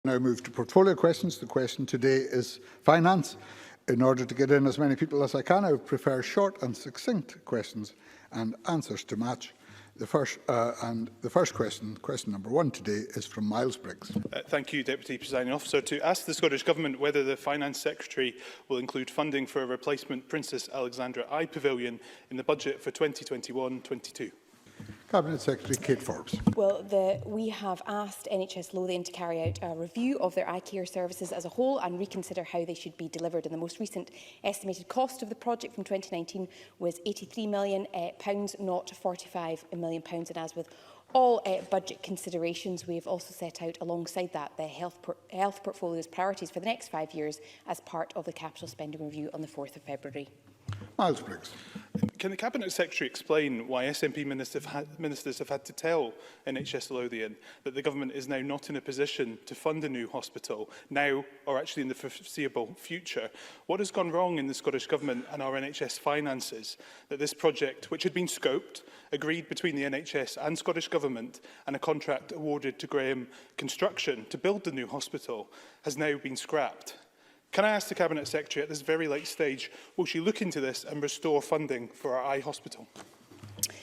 Now move to portfolio questions. The question today is finance. In order to get in as many people as I can, I would prefer short and succinct questions and answers to match. The first question, question number 1 today, is from Miles Briggs. Thank you, Deputy Presiding Officer. To ask the Scottish Government whether the Finance Secretary will include funding for a replacement Princess Alexandra Eye Pavilion in the budget for 2021-22. Cabinet Secretary Kate Forbes. Well, we have asked NHS Lothian to carry out a review of their eye care services as a whole and reconsider how they should be delivered. And the most recent estimated cost of the project from 2019 was £83 million, not £45 million. And as with all budget considerations, we have also set out alongside that the health portfolio's priorities for the next 5 years as part of the capital spending review on the 4th of February. Miles Briggs. Can the Cabinet Secretary explain why SNP ministers have had to tell NHS Lothian that the Government is now not in a position to fund a new hospital, now or actually in the foreseeable future? What has gone wrong in the Scottish Government and our NHS finances that this project, which had been scoped, agreed between the NHS and Scottish Government and a contract awarded to Graham Construction to build the new hospital, has now been scrapped? Can I ask the Cabinet Secretary at this very late stage, will she look into this and restore funding for our eye hospital?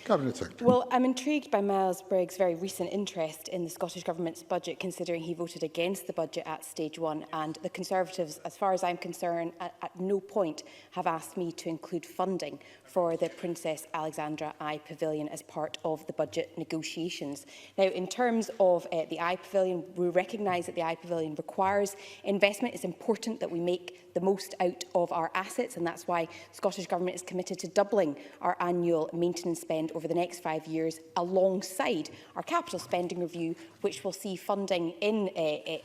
Cabinet Secretary. Well, I'm intrigued by Miles Briggs' very recent interest in the Scottish Government's budget, considering he voted against the budget at stage 1. And the Conservatives, as far as I'm concerned, at no point have asked me to include funding for the Princess Alexandra Eye Pavilion as part of the budget negotiations. Now, in terms of the Eye Pavilion, we recognise that the Eye Pavilion requires investment. It's important that we make the most out of our assets, and that's why the Scottish Government is committed to doubling our annual maintenance spend over the next 5 years, alongside our capital spending review, which will see funding in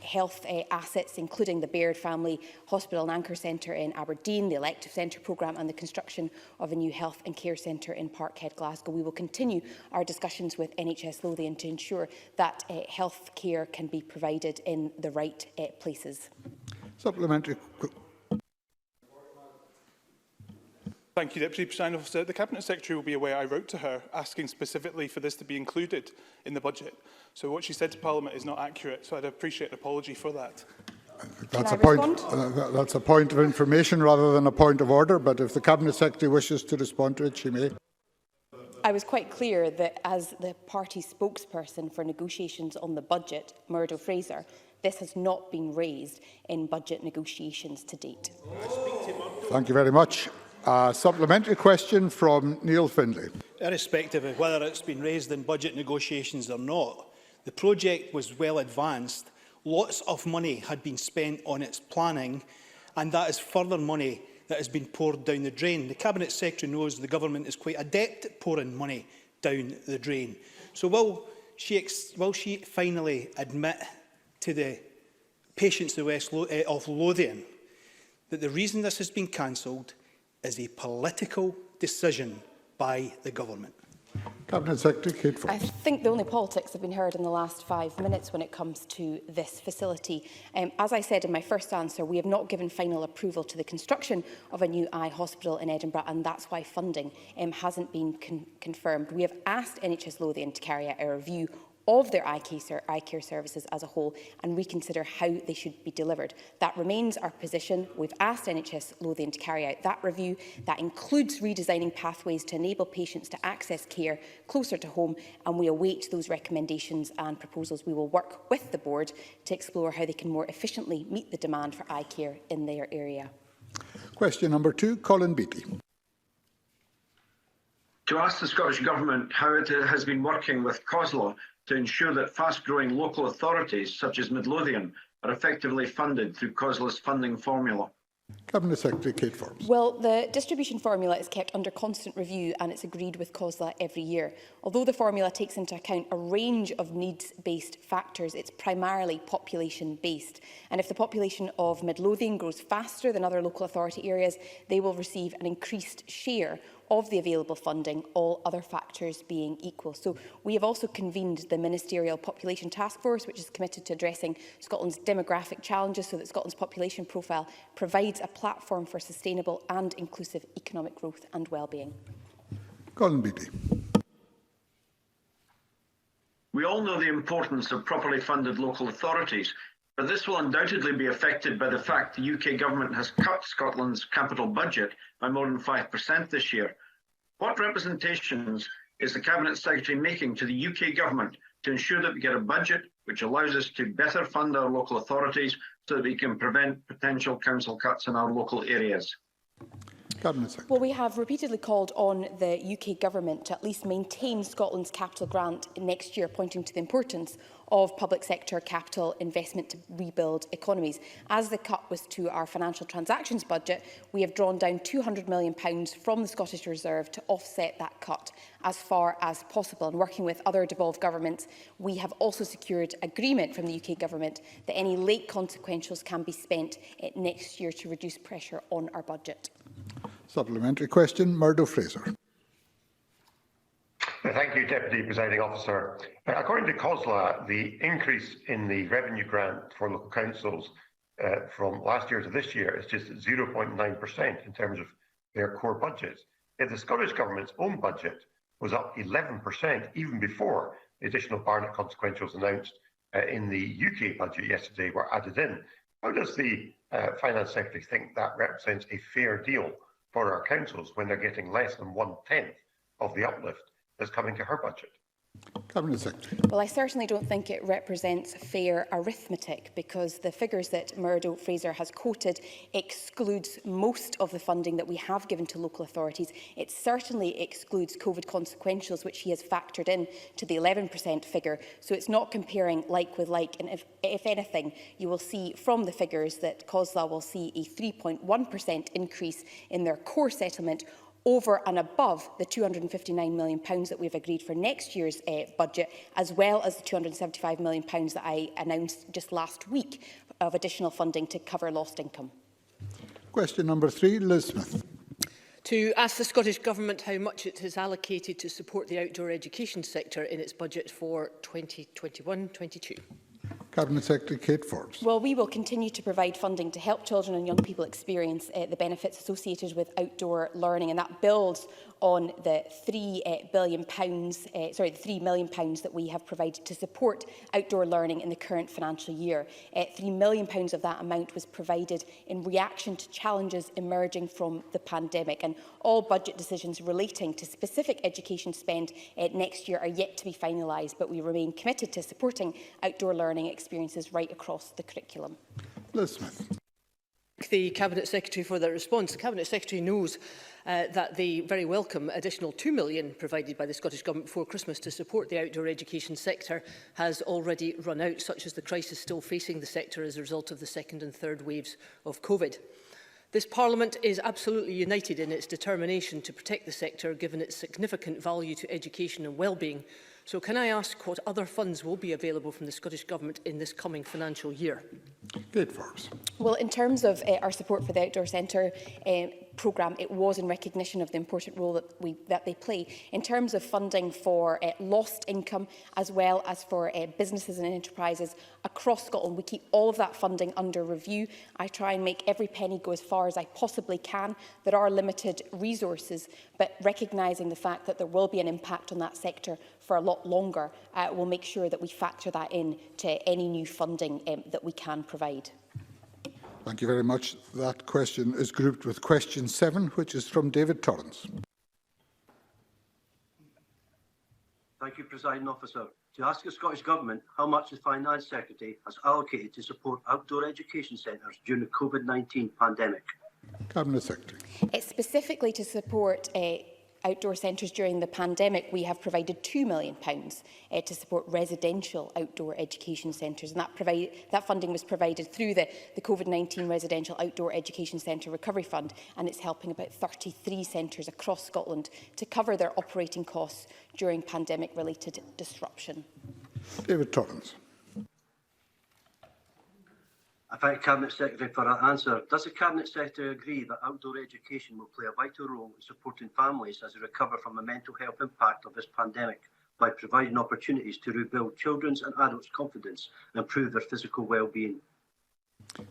health assets, including the Baird Family Hospital and Anchor Centre in Aberdeen, the Elective Centre programme and the construction of a new health and care centre in Parkhead, Glasgow. We will continue our discussions with NHS Lothian to ensure that health care can be provided in the right places. Supplementary. Thank you, Deputy Presiding Officer. The Cabinet Secretary will be aware I wrote to her asking specifically for this to be included in the budget. So what she said to Parliament is not accurate, so I'd appreciate an apology for that. That's a point of information rather than a point of order, but if the Cabinet Secretary wishes to respond to it, she may. I was quite clear that as the party spokesperson for negotiations on the budget, Murdo Fraser, this has not been raised in budget negotiations to date. Thank you very much. Supplementary question from Neil Findlay. Irrespective of whether it's been raised in budget negotiations or not, the project was well advanced. Lots of money had been spent on its planning, and that is further money that has been poured down the drain. The Cabinet Secretary knows the Government is quite adept at pouring money down the drain. So will she finally admit to the patients of Lothian that the reason this has been cancelled is a political decision by the Government? Cabinet Secretary Kate Forbes. I think the only politics have been heard in the last 5 minutes when it comes to this facility. As I said in my first answer, we have not given final approval to the construction of a new eye hospital in Edinburgh, and that's why funding hasn't been confirmed. We have asked NHS Lothian to carry out a review of their eye care services as a whole and reconsider how they should be delivered. That remains our position. We've asked NHS Lothian to carry out that review. That includes redesigning pathways to enable patients to access care closer to home, and we await those recommendations and proposals. We will work with the board to explore how they can more efficiently meet the demand for eye care in their area. Question number 2, Colin Beattie. To ask the Scottish Government how it has been working with COSLA to ensure that fast-growing local authorities, such as Midlothian, are effectively funded through COSLA's funding formula. Cabinet Secretary Kate Forbes. Well, the distribution formula is kept under constant review and it's agreed with COSLA every year. Although the formula takes into account a range of needs-based factors, it's primarily population-based. And if the population of Midlothian grows faster than other local authority areas, they will receive an increased share of the available funding, all other factors being equal. So we have also convened the Ministerial Population Task Force, which is committed to addressing Scotland's demographic challenges so that Scotland's population profile provides a platform for sustainable and inclusive economic growth and well-being. Colin Beattie. We all know the importance of properly funded local authorities, but this will undoubtedly be affected by the fact the UK government has cut Scotland's capital budget by more than 5% this year. What representations is the Cabinet Secretary making to the UK government to ensure that we get a budget which allows us to better fund our local authorities so that we can prevent potential council cuts in our local areas? Cabinet Secretary. Well, we have repeatedly called on the UK Government to at least maintain Scotland's capital grant next year, pointing to the importance of public sector capital investment to rebuild economies. As the cut was to our financial transactions budget, we have drawn down £200 million from the Scottish Reserve to offset that cut as far as possible. And working with other devolved governments, we have also secured agreement from the UK Government that any late consequentials can be spent next year to reduce pressure on our budget. Supplementary question, Murdo Fraser. Thank you, Deputy Presiding Officer. According to COSLA, the increase in the revenue grant for local councils from last year to this year is just 0.9% in terms of their core budgets. Yet the Scottish Government's own budget was up 11% even before the additional Barnett consequentials announced in the UK budget yesterday were added in. How does the Finance Secretary think that represents a fair deal for our councils when they're getting less than 1/10 of the uplift that's coming to her budget? Cabinet Secretary. Well, I certainly don't think it represents fair arithmetic, because the figures that Murdo Fraser has quoted excludes most of the funding that we have given to local authorities. It certainly excludes COVID consequentials, which he has factored in to the 11% figure. So it's not comparing like with like. And if anything, you will see from the figures that COSLA will see a 3.1% increase in their core settlement over and above the £259 million that we've agreed for next year's budget, as well as the £275 million that I announced just last week of additional funding to cover lost income. Question number 3, Liz Smith. To ask the Scottish Government how much it has allocated to support the outdoor education sector in its budget for 2021-22. Cabinet Secretary Kate Forbes. Well, we will continue to provide funding to help children and young people experience the benefits associated with outdoor learning, and that builds on the £3 million that we have provided to support outdoor learning in the current financial year. £3 million of that amount was provided in reaction to challenges emerging from the pandemic, and all budget decisions relating to specific education spend next year are yet to be finalised, but we remain committed to supporting outdoor learning experiences right across the curriculum. Liz Smith. The Cabinet Secretary for their response. The Cabinet Secretary knows that the very welcome additional £2 million provided by the Scottish Government before Christmas to support the outdoor education sector has already run out, such as the crisis still facing the sector as a result of the second and third waves of COVID. This Parliament is absolutely united in its determination to protect the sector, given its significant value to education and well-being. So can I ask what other funds will be available from the Scottish Government in this coming financial year? Kate Forbes. Well, in terms of our support for the Outdoor Centre programme, it was in recognition of the important role that they play. In terms of funding for lost income, as well as for businesses and enterprises across Scotland, we keep all of that funding under review. I try and make every penny go as far as I possibly can. There are limited resources, but recognising the fact that there will be an impact on that sector for a lot longer, we'll make sure that we factor that in to any new funding that we can provide. Thank you very much. That question is grouped with question 7, which is from David Torrance. Thank you, Presiding Officer. To ask the Scottish Government how much the Finance Secretary has allocated to support outdoor education centres during the COVID-19 pandemic. Cabinet Secretary. Specifically to support outdoor centres during the pandemic, we have provided £2 million to support residential outdoor education centres, and that funding was provided through the COVID-19 Residential Outdoor Education Centre Recovery Fund, and it's helping about 33 centres across Scotland to cover their operating costs during pandemic-related disruption. David Torrance. I thank the Cabinet Secretary for that answer. Does the Cabinet Secretary agree that outdoor education will play a vital role in supporting families as they recover from the mental health impact of this pandemic by providing opportunities to rebuild children's and adults' confidence and improve their physical well-being?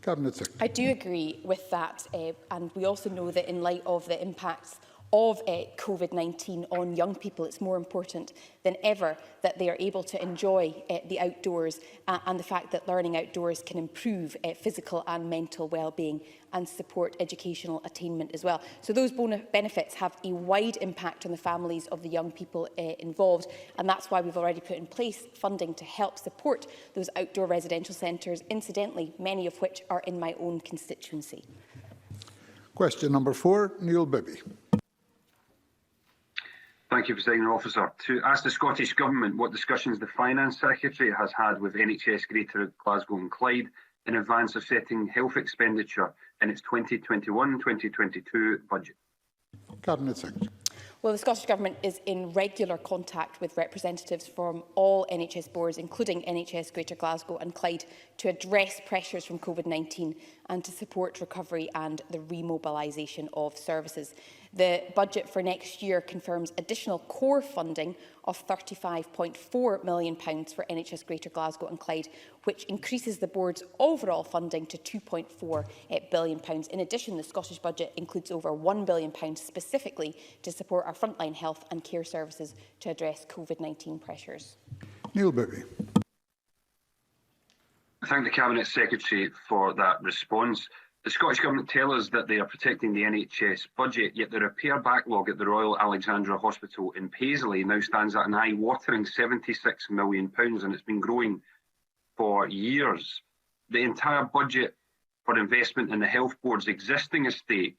Cabinet Secretary. I do agree with that, and we also know that in light of the impacts of COVID-19 on young people, it's more important than ever that they are able to enjoy the outdoors and the fact that learning outdoors can improve physical and mental well-being and support educational attainment as well. So those benefits have a wide impact on the families of the young people involved, and that's why we've already put in place funding to help support those outdoor residential centres, incidentally, many of which are in my own constituency. Question number 4, Neil Bibby. Thank you, Presiding Officer. To ask the Scottish Government what discussions the Finance Secretary has had with NHS Greater Glasgow and Clyde in advance of setting health expenditure in its 2021-2022 budget. Cabinet Secretary. Well, the Scottish Government is in regular contact with representatives from all NHS boards, including NHS Greater Glasgow and Clyde, to address pressures from COVID-19 and to support recovery and the remobilisation of services. The budget for next year confirms additional core funding of £35.4 million for NHS Greater Glasgow and Clyde, which increases the board's overall funding to £2.4 billion. In addition, the Scottish budget includes over £1 billion specifically to support our frontline health and care services to address COVID-19 pressures. Neil Bibby. I thank the Cabinet Secretary for that response. The Scottish Government tell us that they are protecting the NHS budget, yet the repair backlog at the Royal Alexandra Hospital in Paisley now stands at an eye-watering £76 million, and it's been growing for years. The entire budget for investment in the Health Board's existing estate,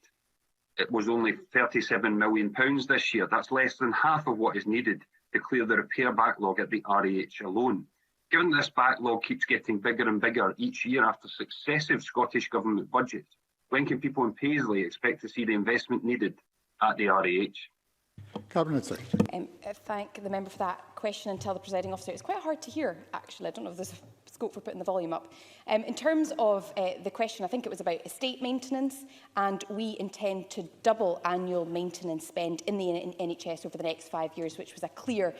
it was only £37 million this year. That's less than half of what is needed to clear the repair backlog at the RAH alone. Given this backlog keeps getting bigger and bigger each year after successive Scottish Government budgets, when can people in Paisley expect to see the investment needed at the RAH? Cabinet Secretary. Thank the member for that question and tell the presiding officer it's quite hard to hear, actually. I don't know if there's scope for putting the volume up. In terms of the question, I think it was about estate maintenance, and we intend to double annual maintenance spend in the NHS over the next 5 years, which was a clear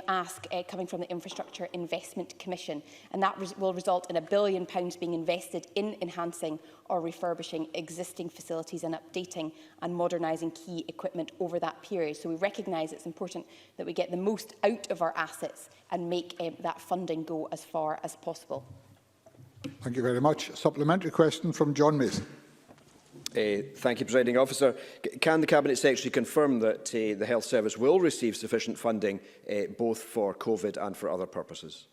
ask coming from the Infrastructure Investment Commission, and that will result in £1 billion being invested in enhancing or refurbishing existing facilities and updating and modernising key equipment over that period. So we recognise it's important that we get the most out of our assets and make that funding go as far as possible. Thank you very much. Supplementary question from John Mason. Thank you, Presiding Officer. Can the Cabinet Secretary confirm that the Health Service will receive sufficient funding both for COVID and for other purposes?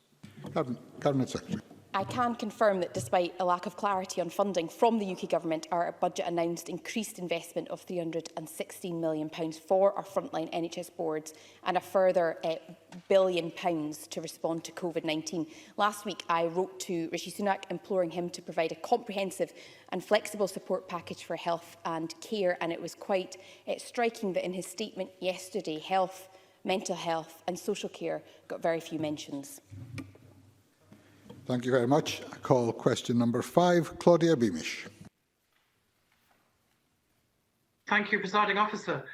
Cabinet Secretary. I can confirm that despite a lack of clarity on funding from the UK Government, our budget announced increased investment of £316 million for our frontline NHS boards and a further £1 billion to respond to COVID-19. Last week, I wrote to Rishi Sunak imploring him to provide a comprehensive and flexible support package for health and care, and it was quite striking that in his statement yesterday, health, mental health and social care got very few mentions. Thank you very much. I call question number 5, Claudia Beamish. Thank you, Presiding Officer.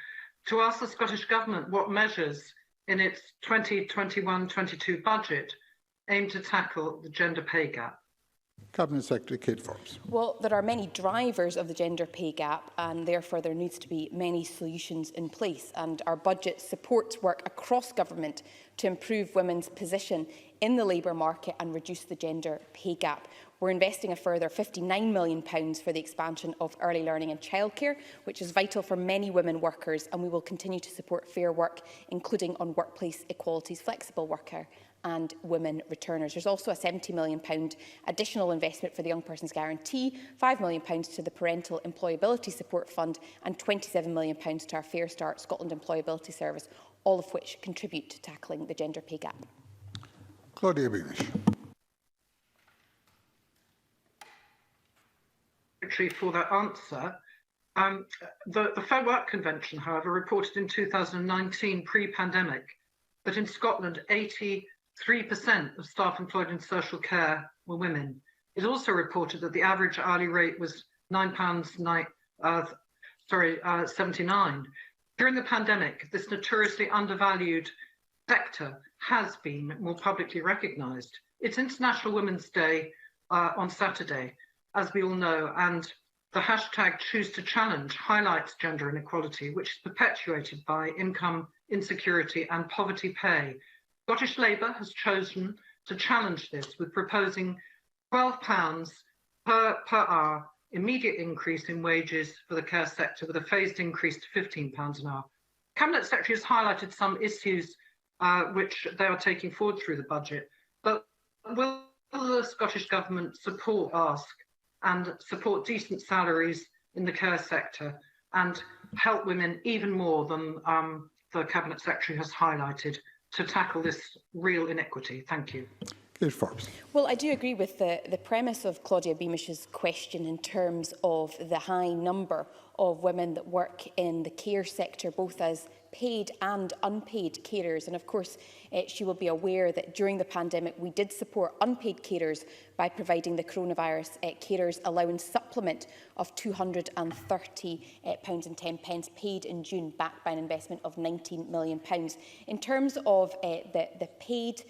To ask the Scottish Government what measures in its 2021-22 budget aim to tackle the gender pay gap. Cabinet Secretary Kate Forbes. Well, there are many drivers of the gender pay gap, and therefore there needs to be many solutions in place. And our budget supports work across government to improve women's position in the labour market and reduce the gender pay gap. We're investing a further £59 million for the expansion of early learning and childcare, which is vital for many women workers, and we will continue to support fair work, including on workplace equalities, flexible worker and women returners. There's also a £70 million additional investment for the Young Person's Guarantee, £5 million to the Parental Employability Support Fund and £27 million to our Fair Start Scotland Employability Service, all of which contribute to tackling the gender pay gap. Claudia Beamish. For that answer. The Fair Work Convention, however, reported in 2019, pre-pandemic, that in Scotland, 83% of staff employed in social care were women. It also reported that the average hourly rate was £79. During the pandemic, this notoriously undervalued sector has been more publicly recognised. It's International Women's Day on Saturday, as we all know, and the hashtag #ChooseToChallenge highlights gender inequality, which is perpetuated by income insecurity and poverty pay. Scottish Labour has chosen to challenge this with proposing £12 per hour immediate increase in wages for the care sector with a phased increase to £15 an hour. Cabinet Secretary has highlighted some issues which they are taking forward through the budget, but will the Scottish Government support ask and support decent salaries in the care sector and help women even more than the Cabinet Secretary has highlighted to tackle this real inequity? Thank you. Forbes. Well, I do agree with the premise of Claudia Beamish's question in terms of the high number of women that work in the care sector, both as paid and unpaid carers. And of course, she will be aware that during the pandemic, we did support unpaid carers by providing the coronavirus carers allowance supplement of £230.10 paid in June, backed by an investment of £19 million. In terms of the paid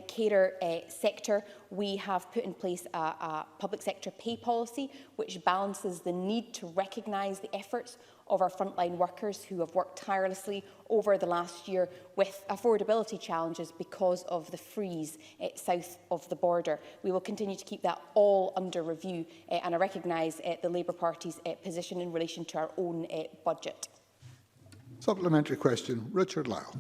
carer sector, we have put in place a public sector pay policy which balances the need to recognise the efforts of our frontline workers who have worked tirelessly over the last year with affordability challenges because of the freeze south of the border. We will continue to keep that all under review and I recognise the Labour Party's position in relation to our own budget. Supplementary question, Richard Lyle.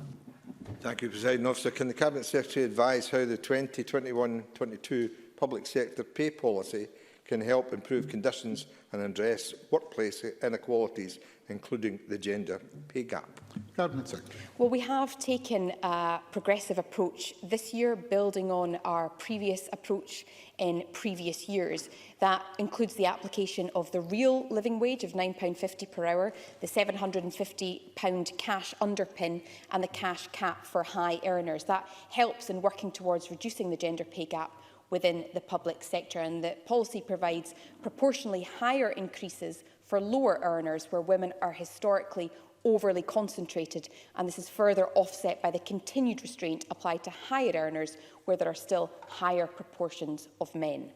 Thank you, Presiding Officer. Can the Cabinet Secretary advise how the 2021-22 public sector pay policy can help improve conditions and address workplace inequalities, including the gender pay gap? Cabinet Secretary. Well, we have taken a progressive approach this year, building on our previous approach in previous years. That includes the application of the real living wage of £9.50 per hour, the £750 cash underpin and the cash cap for high earners. That helps in working towards reducing the gender pay gap within the public sector, and the policy provides proportionally higher increases for lower earners where women are historically overly concentrated, and this is further offset by the continued restraint applied to higher earners where there are still higher proportions of men.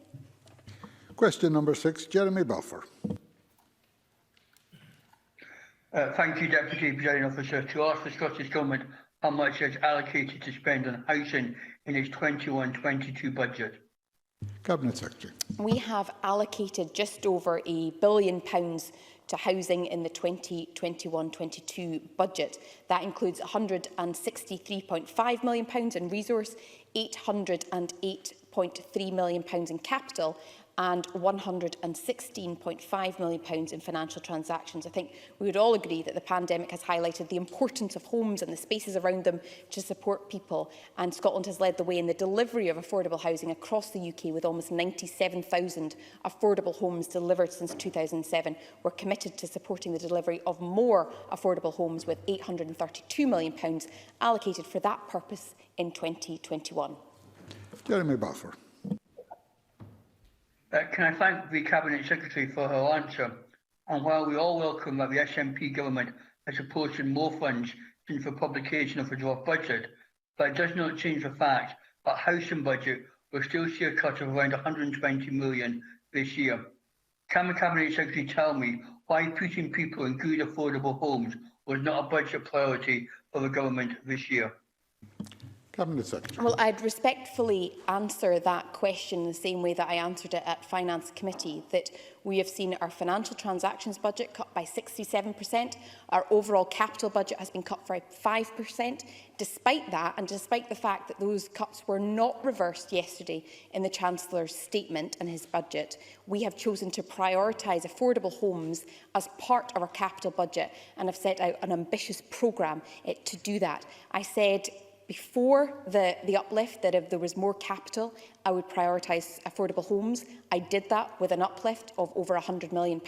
Question number 6, Jeremy Balfour. Thank you, Deputy Presiding Officer. To ask the Scottish Government how much it has allocated to spend on housing in its 21-22 budget. Cabinet Secretary. We have allocated just over £1 billion to housing in the 2021-22 budget. That includes £163.5 million in resource, £808.3 million in capital and £116.5 million in financial transactions. I think we would all agree that the pandemic has highlighted the importance of homes and the spaces around them to support people, and Scotland has led the way in the delivery of affordable housing across the UK with almost 97,000 affordable homes delivered since 2007. We're committed to supporting the delivery of more affordable homes with £832 million allocated for that purpose in 2021. Jeremy Balfour. Can I thank the Cabinet Secretary for her answer? And while we all welcome that the SNP government has apportioned more funds since the publication of the draft budget, that does not change the fact that housing budget will still see a cut of around £120 million this year. Can the Cabinet Secretary tell me why putting people in good affordable homes was not a budget priority for the government this year? Cabinet Secretary. Well, I'd respectfully answer that question the same way that I answered it at Finance Committee, that we have seen our financial transactions budget cut by 67%. Our overall capital budget has been cut by 5%. Despite that, and despite the fact that those cuts were not reversed yesterday in the Chancellor's statement and his budget, we have chosen to prioritise affordable homes as part of our capital budget and have set out an ambitious programme to do that. I said before the uplift that if there was more capital, I would prioritise affordable homes. I did that with an uplift of over £100 million.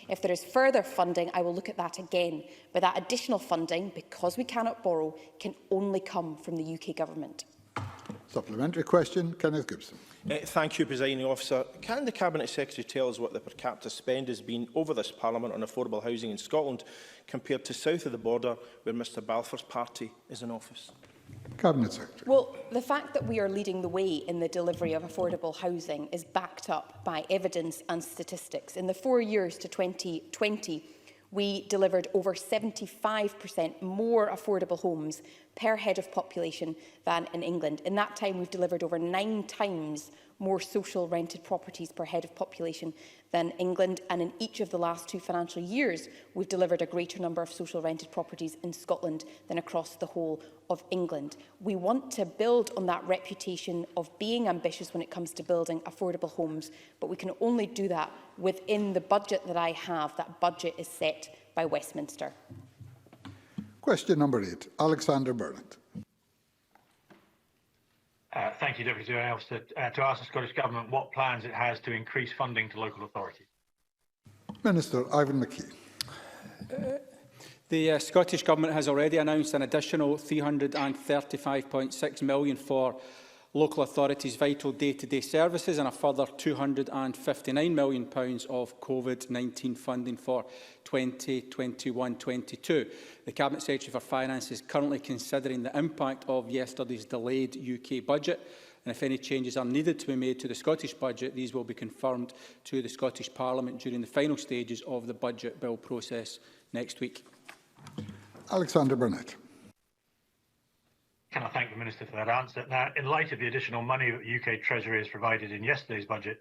If there is further funding, I will look at that again. But that additional funding, because we cannot borrow, can only come from the UK Government. Supplementary question, Kenneth Gibson. Thank you, Presiding Officer. Can the Cabinet Secretary tell us what the per capita spend has been over this Parliament on affordable housing in Scotland compared to south of the border where Mr Balfour's party is in office? Cabinet Secretary. Well, the fact that we are leading the way in the delivery of affordable housing is backed up by evidence and statistics. In the 4 years to 2020, we delivered over 75% more affordable homes per head of population than in England. In that time, we've delivered over 9 times more social rented properties per head of population than England, and in each of the last 2 financial years we've delivered a greater number of social rented properties in Scotland than across the whole of England. We want to build on that reputation of being ambitious when it comes to building affordable homes, but we can only do that within the budget that I have. That budget is set by Westminster. Question number 8, Alexander Burnett. Thank you, Deputy Presiding Officer. To ask the Scottish Government what plans it has to increase funding to local authorities. Minister Ivan McKee. The Scottish Government has already announced an additional £335.6 million for local authorities' vital day-to-day services and a further £259 million of COVID-19 funding for 2021-22. The Cabinet Secretary for Finance is currently considering the impact of yesterday's delayed UK budget, and if any changes are needed to be made to the Scottish budget, these will be confirmed to the Scottish Parliament during the final stages of the budget bill process next week. Alexander Burnett. Can I thank the Minister for that answer? Now, in light of the additional money that the UK Treasury has provided in yesterday's budget,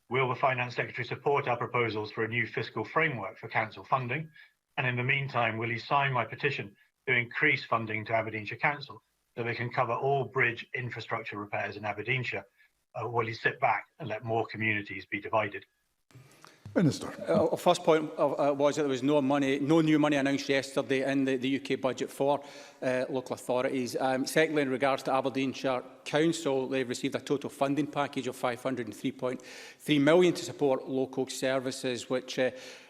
will the Finance Secretary support our proposals for a new fiscal framework for council funding? And in the meantime, will he sign my petition to increase funding to Aberdeenshire Council so they can cover all bridge infrastructure repairs in Aberdeenshire? Or will he sit back and let more communities be divided? Minister. First point was that there was no new money announced yesterday in the UK budget for local authorities. Secondly, in regards to Aberdeenshire Council, they've received a total funding package of £503.3 million to support local services, which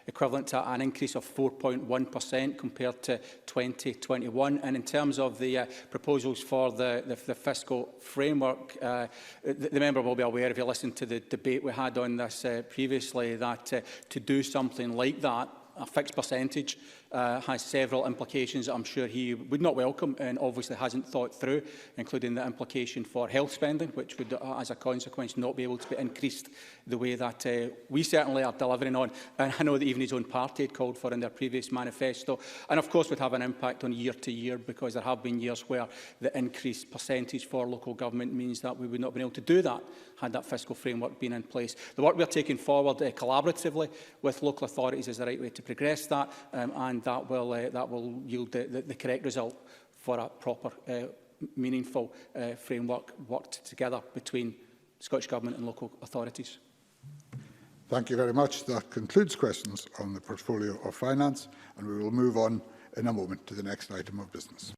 equivalent to an increase of 4.1% compared to 2021. And in terms of the proposals for the fiscal framework, the member will be aware, if you listened to the debate we had on this previously, that to do something like that, a fixed percentage, has several implications that I'm sure he would not welcome and obviously hasn't thought through, including the implication for health spending, which would, as a consequence, not be able to be increased the way that we certainly are delivering on. And I know that even his own party had called for in their previous manifesto. And of course would have an impact on year to year, because there have been years where the increased percentage for local government means that we would not have been able to do that had that fiscal framework been in place. The work we are taking forward collaboratively with local authorities is the right way to progress that, and that will yield the correct result for a proper, meaningful framework worked together between Scottish Government and local authorities. Thank you very much. That concludes questions on the portfolio of finance, and we will move on in a moment to the next item of business.